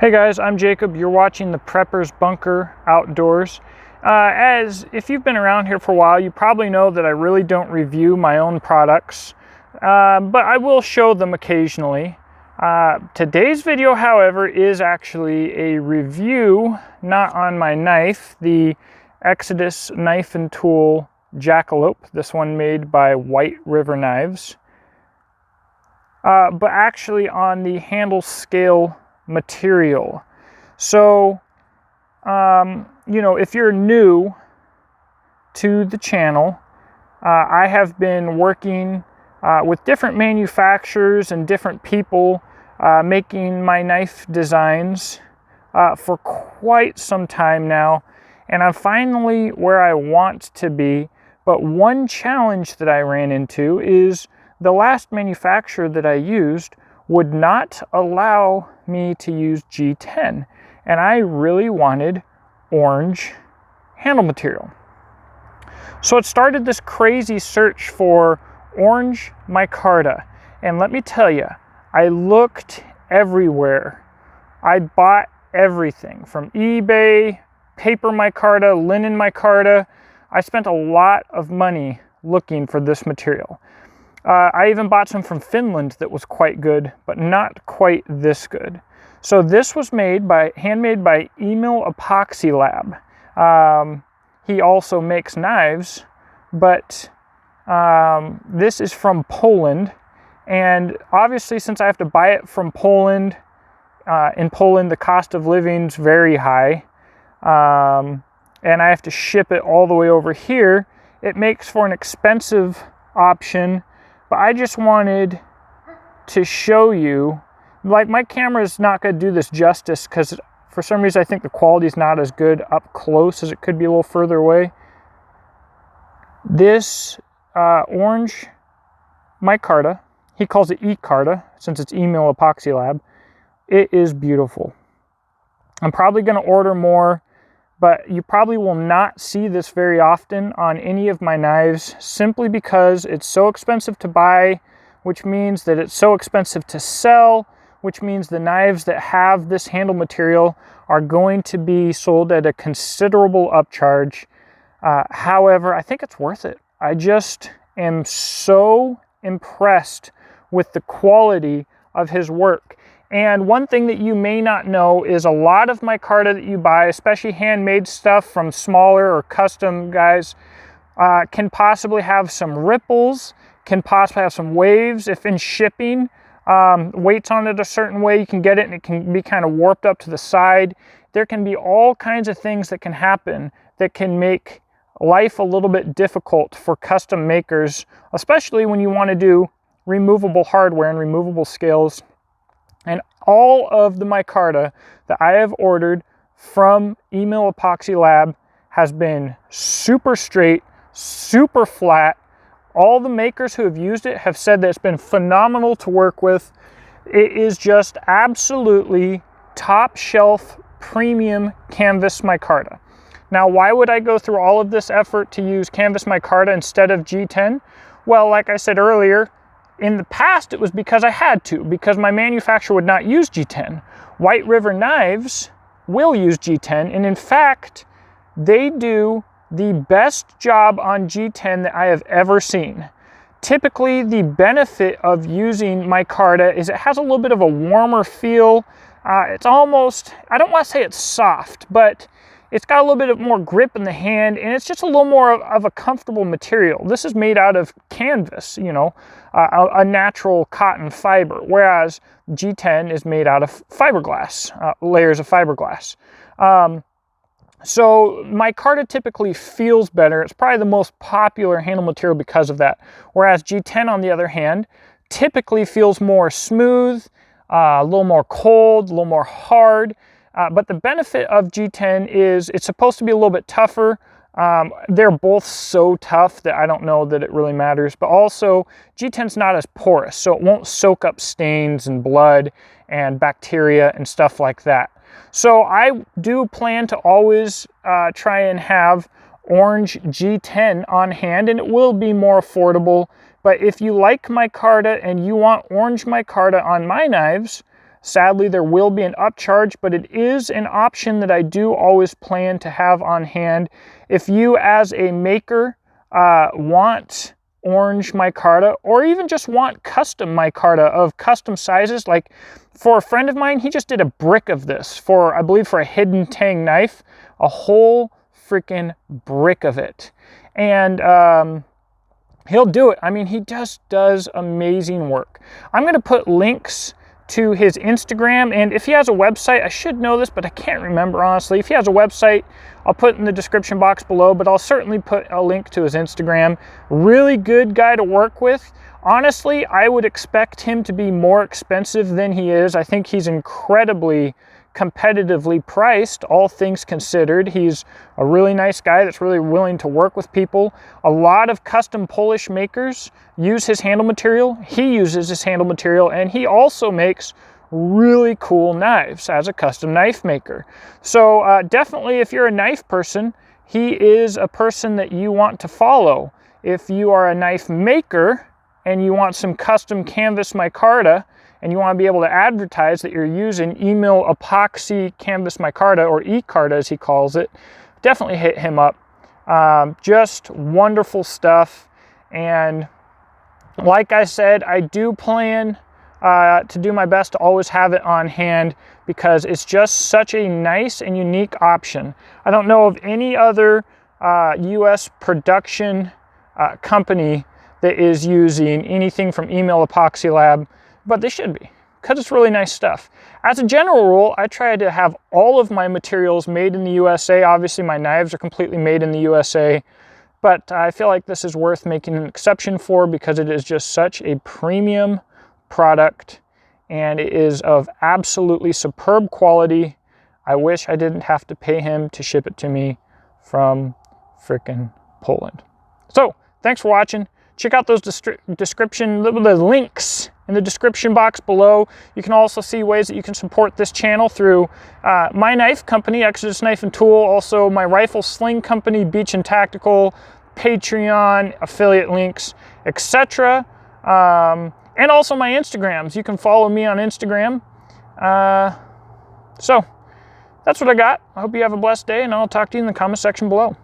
Hey guys, I'm Jacob. You're watching the Prepper's Bunker Outdoors. As if you've been around here for a while, you probably know that I really don't review my own products, but I will show them occasionally. Today's video, however, is actually a review, not on my knife, the Exodus Knife and Tool Jackalope, this one made by White River Knives, but actually on the handle scale material. So, if you're new to the channel, I have been working with different manufacturers and different people making my knife designs for quite some time now, and I'm finally where I want to be. But one challenge that I ran into is the last manufacturer that I used would not allow me to use G10, and I really wanted orange handle material. So it started this crazy search for orange micarta, and let me tell you, I looked everywhere. I bought everything from eBay, paper micarta, linen micarta. I spent a lot of money looking for this material. I even bought some from Finland that was quite good, but not quite this good. So this was handmade by Emil Epoxy Lab. He also makes knives, but this is from Poland. And obviously, since I have to buy it from Poland, in Poland the cost of living's very high, and I have to ship it all the way over here, it makes for an expensive option. But I just wanted to show you, like, my camera is not going to do this justice because for some reason I think the quality is not as good up close as it could be a little further away. This orange micarta, he calls it E-Carta since it's Emil Epoxy Lab, it is beautiful. I'm probably going to order more, but you probably will not see this very often on any of my knives simply because it's so expensive to buy, which means that it's so expensive to sell, which means the knives that have this handle material are going to be sold at a considerable upcharge. However, I think it's worth it. I just am so impressed with the quality of his work. And one thing that you may not know is a lot of micarta that you buy, especially handmade stuff from smaller or custom guys, can possibly have some ripples, can possibly have some waves. If in shipping, weight's on it a certain way, you can get it and it can be kind of warped up to the side. There can be all kinds of things that can happen that can make life a little bit difficult for custom makers, especially when you want to do removable hardware and removable scales. And all of the micarta that I have ordered from Emil Epoxy Lab has been super straight, super flat. All the makers who have used it have said that it's been phenomenal to work with. It is just absolutely top shelf premium canvas micarta. Now, why would I go through all of this effort to use canvas micarta instead of G10? Well, like I said earlier, in the past, it was because I had to, because my manufacturer would not use G10. White River Knives will use G10, and in fact, they do the best job on G10 that I have ever seen. Typically, the benefit of using micarta is it has a little bit of a warmer feel. It's almost, I don't want to say it's soft, but it's got a little bit more grip in the hand, and it's just a little more of a comfortable material. This is made out of canvas, a natural cotton fiber, whereas G10 is made out of fiberglass, layers of fiberglass. So micarta typically feels better. It's probably the most popular handle material because of that. Whereas G10, on the other hand, typically feels more smooth, a little more cold, a little more hard. But the benefit of G10 is it's supposed to be a little bit tougher. They're both so tough that I don't know that it really matters. But also, G10's not as porous, so it won't soak up stains and blood and bacteria and stuff like that. So I do plan to always try and have orange G10 on hand, and it will be more affordable. But if you like micarta and you want orange micarta on my knives, Sadly, there will be an upcharge, but it is an option that I do always plan to have on hand. If you as a maker want orange micarta, or even just want custom micarta of custom sizes, like for a friend of mine, he just did a brick of this for, I believe, for a hidden tang knife, a whole freaking brick of it. And he'll do it. I mean, he just does amazing work. I'm going to put links to his Instagram, and if he has a website, I should know this, but I can't remember honestly. If he has a website, I'll put it in the description box below, but I'll certainly put a link to his Instagram. Really good guy to work with. Honestly, I would expect him to be more expensive than he is. I think he's incredibly competitively priced, all things considered. He's a really nice guy that's really willing to work with people. A lot of custom Polish makers use his handle material. He uses his handle material, and he also makes really cool knives as a custom knife maker. So definitely, if you're a knife person, he is a person that you want to follow. If you are a knife maker and you want some custom canvas micarta, and you want to be able to advertise that you're using Emil Epoxy Canvas Micarta, or E-Carta as he calls it, definitely hit him up. Just wonderful stuff. And like I said, I do plan to do my best to always have it on hand, because it's just such a nice and unique option. I don't know of any other US production company that is using anything from Emil Epoxy Lab, but they should be, because it's really nice stuff. As a general rule, I try to have all of my materials made in the USA. Obviously, my knives are completely made in the USA, but I feel like this is worth making an exception for, because it is just such a premium product, and it is of absolutely superb quality. I wish I didn't have to pay him to ship it to me from frickin' Poland. So, thanks for watching. Check out those the links in the description box below. You can also see ways that you can support this channel through my knife company, Exodus Knife and Tool, also my rifle sling company, Beach and Tactical, Patreon, affiliate links, etc. And also my Instagrams. You can follow me on Instagram. So, that's what I got. I hope you have a blessed day, and I'll talk to you in the comment section below.